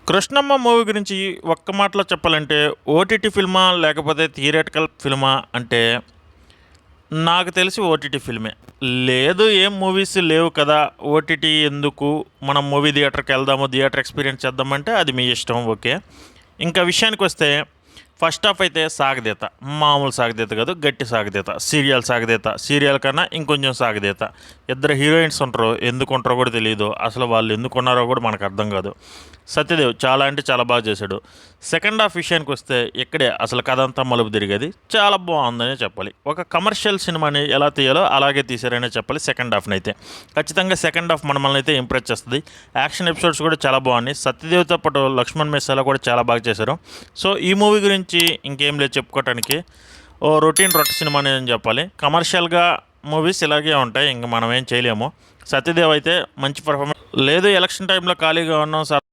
Krishnamma movie గురించి ఒక్క మాటలో చెప్పాలంటే ఓటీటీ ఫిల్మా లేకపోతే థియేటికల్ ఫిల్మా అంటే నాకు తెలిసి ఓటీటీ ఫిల్మే. లేదు ఏం మూవీస్ లేవు కదా! ఓటీటీ ఎందుకు? మనం మూవీ థియేటర్‌కి వెళ్దాము, థియేటర్ ఎక్స్‌పీరియన్స్ చేద్దామంటే అది మీ ఇష్టం ఓకే. ఇంకా విషయానికొస్తే ఫస్ట్ హాఫ్ అయితే సాగదీత. మామూలు సాగదీత కాదు, గట్టి సాగదీత. సీరియల్ సాగదీత. సీరియల్ కన్నా ఇంకొంచెం సాగదీత. ఇద్దరు హీరోయిన్స్ ఉంటారు. ఎందుకుంటారో కూడా తెలీదు. అసలు వాళ్ళు ఎందుకున్నారో కూడా మనకు అర్థం కాదు. సత్యదేవ్ చాలా అంటే చాలా బాగా చేశాడు. సెకండ్ హాఫ్ విషయానికొస్తే ఇక్కడే అసలు కథ అంతా మలుపు తిరిగేది. చాలా బాగుందనే చెప్పాలి. ఒక కమర్షియల్ సినిమాని ఎలా తీయాలో అలాగే తీశారనే చెప్పాలి సెకండ్ హాఫ్‌నైతే. ఖచ్చితంగా సెకండ్ హాఫ్ మనల్ని అయితే ఇంప్రెస్ చేస్తది. యాక్షన్ ఎపిసోడ్స్ కూడా చాలా బాగున్నాయి. సత్యదేవ్‌తో పాటు లక్ష్మణ్ మెస్సాలా కూడా చాలా బాగా చేశారు. సో, ఈ మూవీ గురించి ఇంకేం లేదు చెప్పుకోవటానికి. ఓ రొటీన్ రొట్ట సినిమానే అని చెప్పాలి. కమర్షియల్‌గా మూవీస్ ఇలాగే ఉంటాయి. ఇంక మనం ఏం చేయలేము. సత్యదేవ్ అయితే మంచి పెర్ఫార్మెన్స్ లేదు ఎలక్షన్ టైంలో ఖాళీగా ఉన్నాం సార్